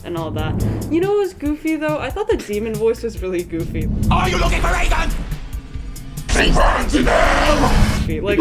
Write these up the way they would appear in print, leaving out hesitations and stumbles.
and all that. You know what was goofy though? I thought the demon voice was really goofy. Are you looking for Reagan? Like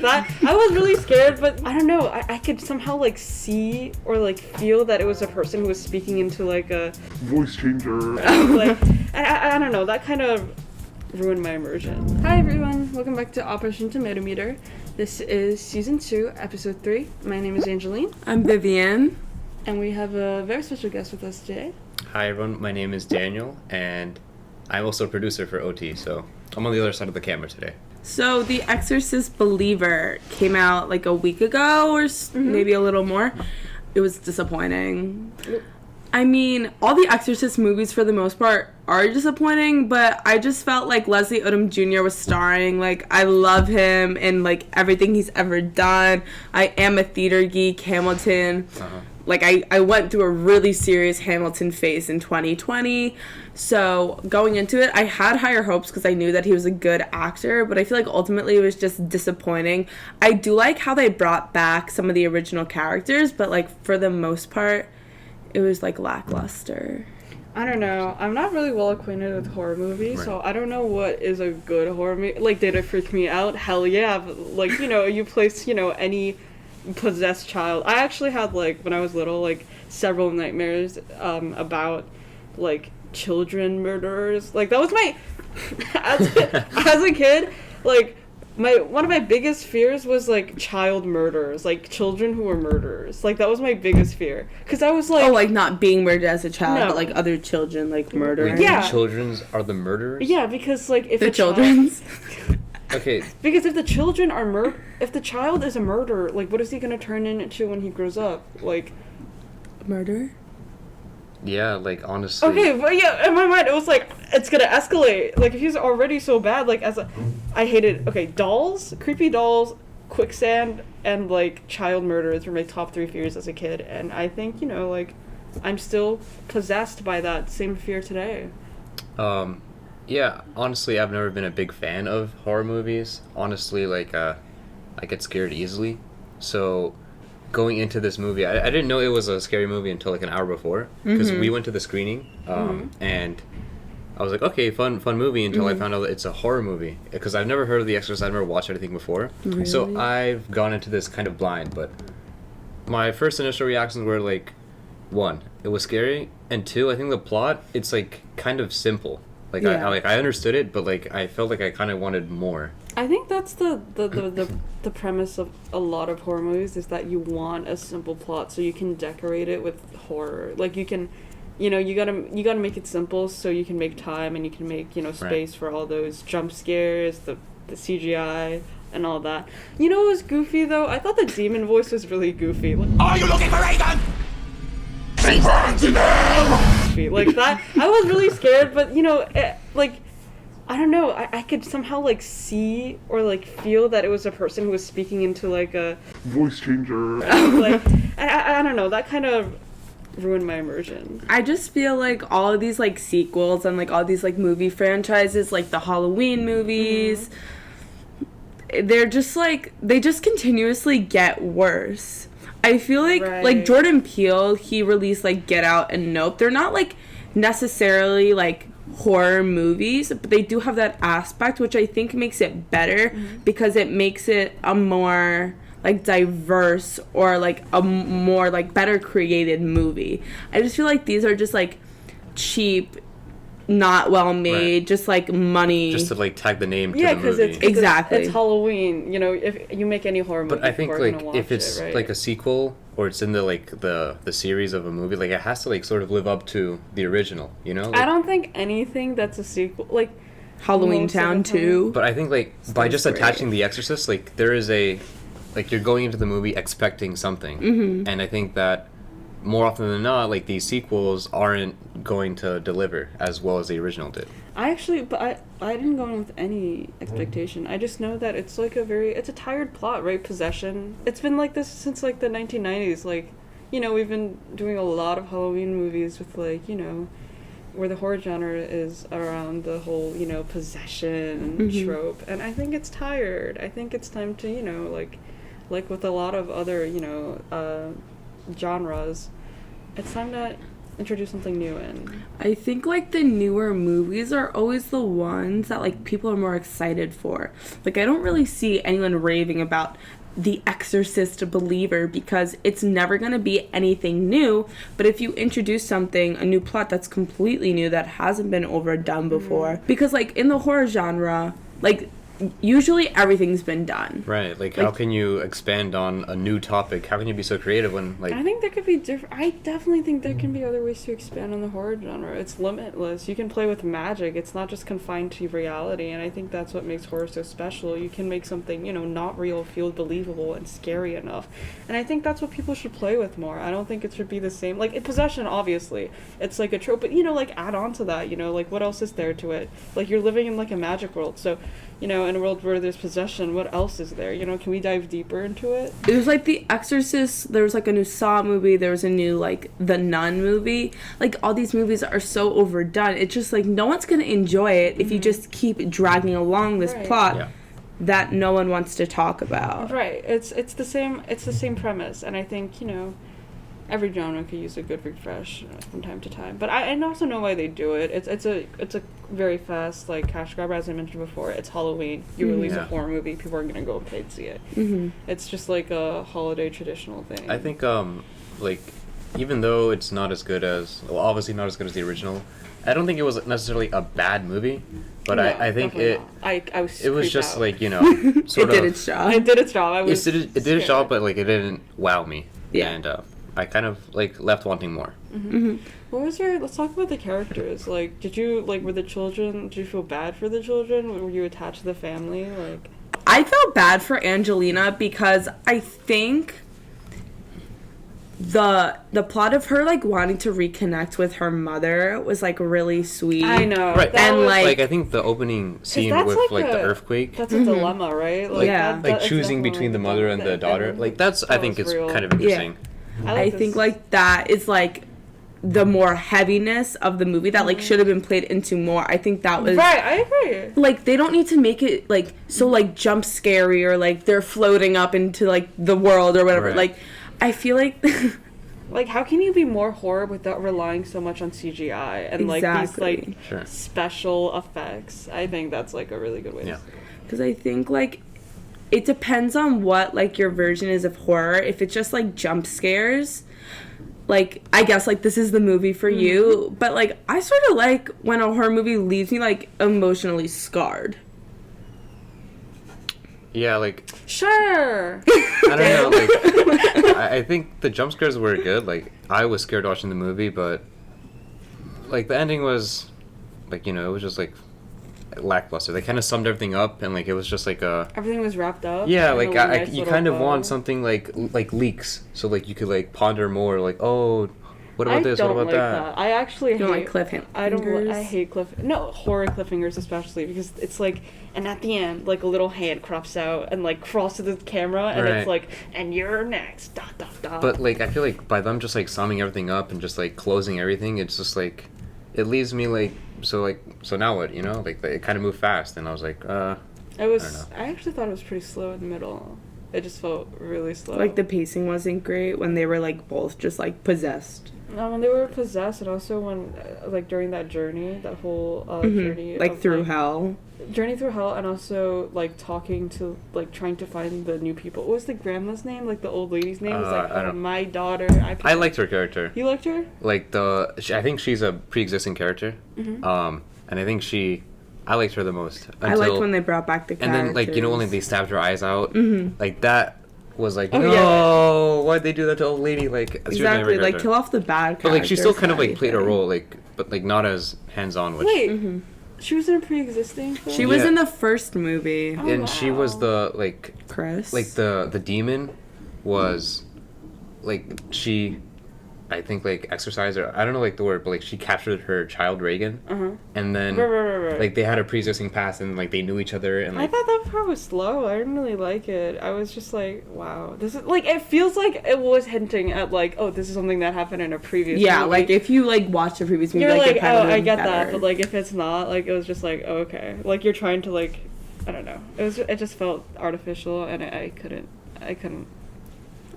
that, I was really scared, but I don't know, I could somehow like see or like feel that it was a person who was speaking into like a voice changer. Like, I don't know, that kind of ruined my immersion. Hi everyone, welcome back to Operation Tomato Meter. This is season 2, episode 3. My name is Angeline. I'm Vivian. And we have a very special guest with us today. Hi everyone, my name is Daniel, and I'm also a producer for OT, so I'm on the other side of the camera today. So, The Exorcist Believer came out like a week ago, or maybe a little more. It was disappointing. I mean, all the Exorcist movies, for the most part, are disappointing, but I just felt like Leslie Odom Jr. was starring. Like, I love him and, like, everything he's ever done. I am a theater geek. Hamilton. Like, I went through a really serious Hamilton phase in 2020. So, going into it, I had higher hopes because I knew that he was a good actor, but I feel like ultimately it was just disappointing. I do like how they brought back some of the original characters, but, like, for the most part, it was, like, lackluster. I don't know. I'm not really well acquainted with horror movies, so I don't know what is a good horror movie. Like, did it freak me out? Hell yeah. But, like, you know, you place, you know, any possessed child. I actually had, like, when I was little, like, several nightmares about, like, children murderers. Like, that was my as a kid, like, one of my biggest fears was, like, child murderers, like, children who were murderers. Like, that was my biggest fear, because I was like, oh, like, not being murdered as a child, no. but like other children, like, murdering. Wait, Yeah. the children's are the murderers? yeah, because, like, if The a child- children's. Okay, because if the children are if the child is a murderer, like, what is he gonna turn into when he grows up? Like, Murder? yeah, like, honestly. okay, but yeah, in my mind, it was like, it's gonna escalate. Like, if he's already so bad, like, I hated, okay, dolls, creepy dolls, quicksand, and, like, child murderers were my top 3 fears as a kid, and I think, you know, like, I'm still possessed by that same fear today. Yeah, honestly, I've never been a big fan of horror movies. Honestly, like, I get scared easily. So, going into this movie, I didn't know it was a scary movie until, like, an hour before. Because we went to the screening, and I was like, okay, fun movie, until I found out that it's a horror movie. Because I've never heard of The Exorcist, I've never watched anything before. Really? So, I've gone into this kind of blind, but my first initial reactions were, like, 1, it was scary, and 2, I think the plot, it's, like, kind of simple. Like, Yeah. I understood it, but, like, I felt like I kind of wanted more. I think that's the premise of a lot of horror movies, is that you want a simple plot so you can decorate it with horror. Like, you can, you know, you gotta make it simple so you can make time and you can make, you know, space for all those jump scares, the CGI, and all that. You know what was goofy though? I thought the demon voice was really goofy. Like, Are you looking for Reagan? like that, I was really scared, but, you know, like, I don't know, I could somehow, like, see or, like, feel that it was a person who was speaking into, like, a Voice changer. like, I don't know, that kind of ruined my immersion. I just feel like all of these, like, sequels and, like, all these, like, movie franchises, like the Halloween movies, they're just, like, they just continuously get worse. I feel like, like, Jordan Peele, he released, like, Get Out and Nope. They're not, like, necessarily, like, horror movies, but they do have that aspect, which I think makes it better, because it makes it a more, like, diverse or, like, a more, like, better created movie. I just feel like these are just, like, cheap, not well made, just, like, money. Just to, like, tag the name to Yeah, the movie. because Exactly. it's Halloween. You know, if you make any horror movie, But I think, people are gonna like, watch if it's, it, right? like, a sequel, or it's in the, like, the series of a movie, like, it has to, like, sort of live up to the original, you know? Like, I don't think anything that's a sequel, like, Halloween most of Town the time. 2. But I think, like, by just great. attaching The Exorcist, like, there is a, like, you're going into the movie expecting something. And I think that more often than not, like, these sequels aren't going to deliver as well as the original did. I didn't go in with any expectation. I just know that it's, like, it's a tired plot, right? Possession. It's been like this since, like, the 1990s. Like, you know, we've been doing a lot of Halloween movies with, like, you know, where the horror genre is around the whole, you know, possession trope. And I think it's tired. I think it's time to, you know, like with a lot of other, you know, genres, it's time that introduce something new in. I think like the newer movies are always the ones that like people are more excited for. Like I don't really see anyone raving about The Exorcist Believer because it's never going to be anything new, but if you introduce something, a new plot that's completely new that hasn't been overdone before, because like in the horror genre, like usually everything's been done. Right, like how can you expand on a new topic? How can you be so creative when like I think there could be different. I definitely think there can be other ways to expand on the horror genre. It's limitless. You can play with magic. It's not just confined to reality, and I think that's what makes horror so special. You can make something, you know, not real feel believable and scary enough. And I think that's what people should play with more. I don't think it should be the same. Like, in Possession, obviously, it's like a trope, but, you know, like, add on to that, you know, like, what else is there to it? Like, you're living in, like, a magic world, so, you know, in a world where there's possession, what else is there? You know, can we dive deeper into it? It was like The Exorcist, there was like a new Saw movie, there was a new like The Nun movie. Like all these movies are so overdone. It's just like no one's gonna enjoy it if you just keep dragging along this plot that no one wants to talk about. Right. It's the same premise, and I think, you know, every genre could use a good refresh from time to time. But I also know why they do it. It's a very fast like cash grabber, as I mentioned before. It's Halloween. You release a horror movie, people are gonna go and pay to see it. It's just like a holiday traditional thing. I think like even though it's not as good as obviously not as good as the original, I don't think it was necessarily a bad movie. But No, I think I was it was creeped just out. like, you know, It sort did of its job. It did its job. it did its job, but like it didn't wow me. Yeah. And I kind of like left wanting more. What was your? Let's talk about the characters. Like, did you like? Were the children? Did you feel bad for the children? Were you attached to the family? Like, I felt bad for Angelina because I think the plot of her like wanting to reconnect with her mother was like really sweet. I know, Right. that And was, like I think the opening scene that's with like the a- earthquake, that's a dilemma, right? Like, Yeah. like it's choosing definitely between the a mother dilemma. and the daughter, like that's I that think was it's real. kind of interesting. I think like that is like the more heaviness of the movie that like should have been played into more. I think that was Right, I agree. like they don't need to make it like so like jump scary or like they're floating up into like the world or whatever. Right. Like I feel like Like, how can you be more horror without relying so much on CGI and like these Exactly. like Sure. special effects? I think that's like a really good way. Yeah. To say it. because I think like it depends on what like your version is of horror. If it's just like jump scares, like I guess like this is the movie for you. But like I sort of like when a horror movie leaves me like emotionally scarred. Yeah, like Sure. I don't know, like I think the jump scares were good. Like I was scared watching the movie, but like the ending was like, you know, it was just like lackluster. They kind of summed everything up, and like it was just like a Everything was wrapped up. yeah, in like a nice you little kind of bow. want something like leaks, so like you could like ponder more. Like, oh, what about I this? don't What about like that? I actually You don't hate like cliffhangers? I don't. I hate horror cliffhangers especially because it's like, and at the end, like a little hand crops out and like crosses the camera, and Right. it's like, and you're next. Dot dot dot. But like I feel like by them just like summing everything up and just like closing everything, it's just like it leaves me like so now what, you know? Like it kind of moved fast, and I was like, it I was. don't know. I actually thought it was pretty slow in the middle. It just felt really slow. Like the pacing wasn't great when they were like both just like possessed. when they were possessed, and also when like during that journey, that whole journey, Like of, through hell. journey through hell, and also like talking to like trying to find the new people. What was the grandma's name? Like the old lady's name? It was like, I oh, don't- my daughter. I liked her character. You liked her? Like I think she's a pre-existing character. And I think I liked her the most. I liked when they brought back the and characters. then like, you know, when like, they stabbed her eyes out, like that was like, Oh, no, yeah. why'd they do that to old lady? Like she was my exactly favorite like character. kill off the bad. But like she still kind of like characters played a and role, like but like not as hands-on. Which Wait, she was in a pre-existing film? She was Yeah. in the first movie. Oh, and she was wow. the like Chris. the demon was like she I think like exercised or I don't know like the word, but like she captured her child Reagan, and then Right. like they had a pre-existing past and like they knew each other and I like thought that part was slow. I didn't really like it. I was just like, wow, this is like, it feels like it was hinting at like, oh, this is something that happened in a previous yeah, movie. like if you like watch the previous movie, you're like, like, it kinda oh, I would've get been that, better. but like if it's not, like it was just like, oh, okay, like you're trying to like, I don't know. It just felt artificial, and I couldn't.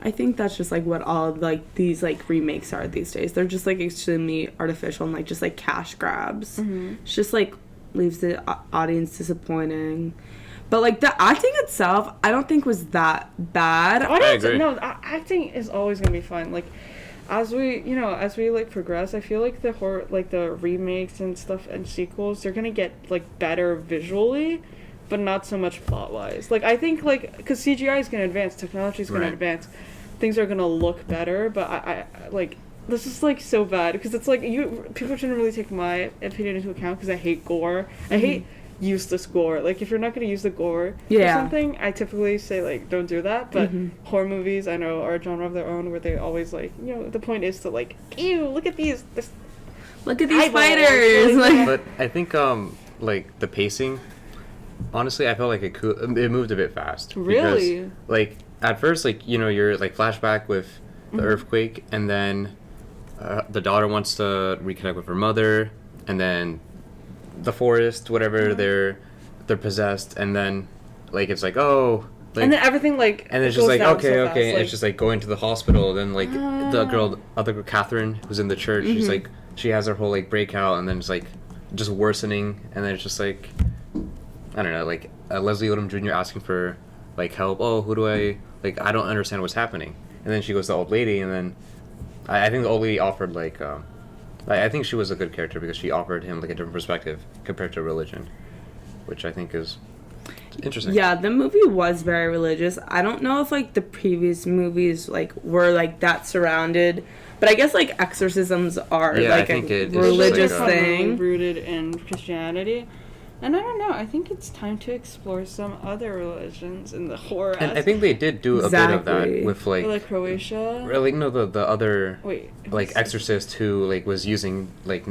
I think that's just like what all like these like remakes are these days. They're just like extremely artificial and like just like cash grabs. It's just like leaves the audience disappointing. But like the acting itself, I don't think was that bad. I agree. No, acting is always gonna be fun. Like as we like progress, I feel like the horror, like the remakes and stuff and sequels, they're gonna get like better visually, but not so much plot wise. Like I think like because CGI is gonna advance, technology is gonna advance, things are gonna look better. But I like this is like so bad because it's like people shouldn't really take my opinion into account because I hate gore. I hate useless gore. Like if you're not going to use the gore for something, I typically say like don't do that. But horror movies I know are a genre of their own where they always like, you know, the point is to like, ew, look at these spiders. Like, but I think like the pacing, honestly, I felt like it moved a bit fast. Really? Because, like at first, like, you know, you're like flashback with the earthquake, and then the daughter wants to reconnect with her mother, and then the forest, whatever, they're possessed, and then like it's like, oh, like, and then everything like, and it's just like, okay, so fast, and like, it's just like going to the hospital. Then like the other girl, Catherine, who's in the church, she's like, she has her whole like breakout, and then it's like just worsening, and then it's just like, I don't know, like Leslie Odom Jr. asking for like help. Oh, who do I like? I don't understand what's happening. And then she goes to the old lady, and then I think the old lady offered like I think she was a good character because she offered him like a different perspective compared to religion, which I think is interesting. Yeah, the movie was very religious. I don't know if like the previous movies like were like that surrounded, but I guess like exorcisms are like a religious thing rooted in Christianity. And I don't know, I think it's time to explore some other religions in the horror And I think they did do a bit of that with like Croatia. Or like no, the other like Exorcist who like was using like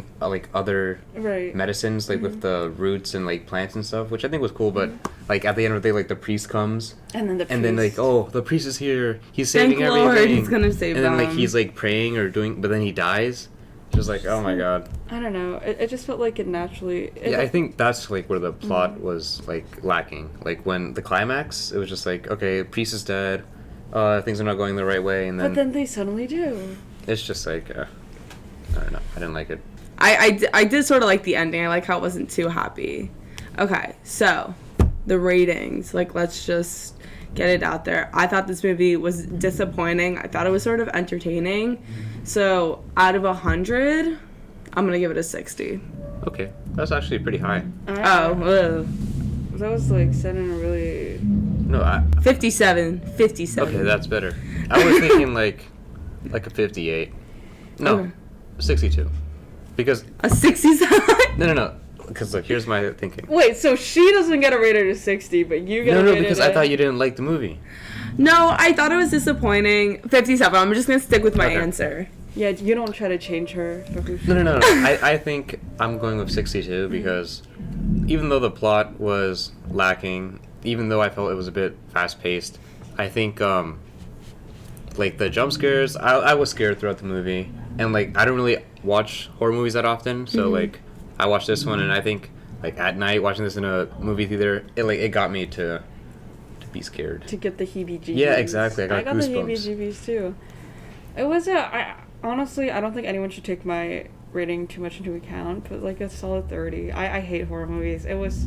other medicines like with the roots and like plants and stuff, which I think was cool. But like at the end of the day, like the priest comes and then like, oh, the priest is here, he's saving everything. Lord, he's gonna save them. And then like he's like praying or doing, but then he dies. Just like, oh my god. I don't know. It just felt like it naturally. I think that's like where the plot was like lacking. Like when the climax, it was just like, okay, priest is dead, things are not going the right way, and then. But then they suddenly do. It's just like, I don't know. I didn't like it. I did sort of like the ending. I like how it wasn't too happy. Okay, so the ratings. Like, let's just get it out there. I thought this movie was disappointing. I thought it was sort of entertaining. So, out of 100, I'm going to give it a 60. Okay. That's actually pretty high. That was like setting a really... No, 57. 57. Okay, that's better. I was thinking like a 58. No, 62. Because... A 67? No. Because look, here's my thinking. Wait, so she doesn't get a rated of 60, but you get a rated because I thought you didn't like the movie. No, I thought it was disappointing. 57. I'm just going to stick with my answer. Yeah, you don't try to change her. No. I think I'm going with 62 because even though the plot was lacking, even though I felt it was a bit fast-paced, I think, like, the jump scares, I was scared throughout the movie. And, like, I don't really watch horror movies that often, so, like, I watched this one, and I think, like, at night, watching this in a movie theater, it got me to be scared. To get the heebie-jeebies. Yeah, exactly. I got goosebumps. The heebie-jeebies, too. It was honestly, I don't think anyone should take my rating too much into account, but, like, a solid 30. I hate horror movies. It was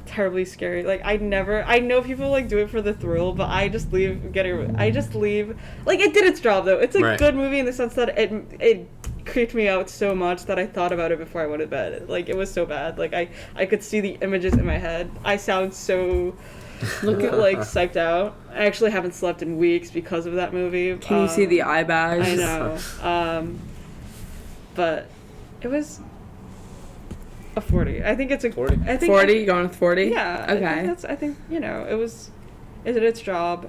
terribly scary. Like, I know people, like, do it for the thrill, but I just leave, like, it did its job, though. It's a good movie in the sense that it creeped me out so much that I thought about it before I went to bed. Like, it was so bad. Like, I could see the images in my head. I sound so like psyched out. I actually haven't slept in weeks because of that movie. Can you see the eye bags? I know. But it was a 40. I think it's a 40. I think 40. You going with 40? Yeah. Okay. I think you know it did its job.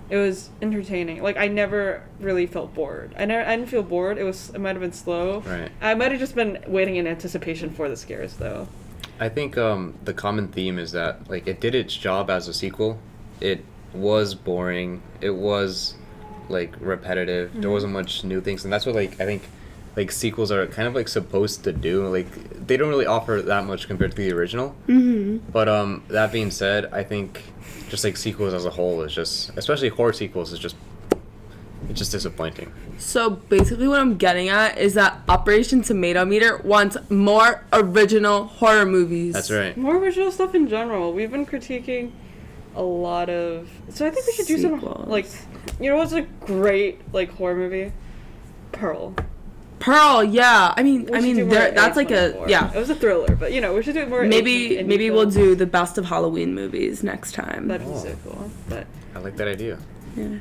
It was entertaining. Like, I never really felt bored. I didn't feel bored. It might have been slow. Right. I might have just been waiting in anticipation for the scares, though. I think the common theme is that, like, it did its job as a sequel. It was boring. It was, like, repetitive. There wasn't much new things, and that's what, like, I think, like, sequels are kind of, like, supposed to do. Like, they don't really offer that much compared to the original. Mm-hmm. But that being said, I think just, like, sequels as a whole is just, especially horror sequels, is just It's just disappointing. So basically what I'm getting at is that Operation Tomato Meter wants more original horror movies. That's right. More original stuff in general. We've been critiquing a lot of... So I think we should do some... Sequels. Like, you know what's a great, like, horror movie? Pearl. Pearl, yeah. I mean, We should do more that's like a A24. yeah. It was a thriller, but you know, we should do more. Maybe 18 maybe we'll films. do the best of Halloween movies next time. That'd be so cool. But I like that idea. Yeah.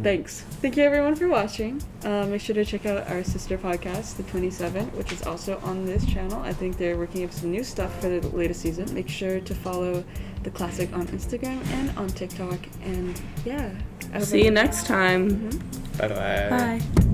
thanks. Thank you everyone for watching. Make sure to check out our sister podcast, The 27, which is also on this channel. I think they're working up some new stuff for the latest season. Make sure to follow The Classic on Instagram and on TikTok. And yeah. See you next time. Mhm. Bye-bye. Bye.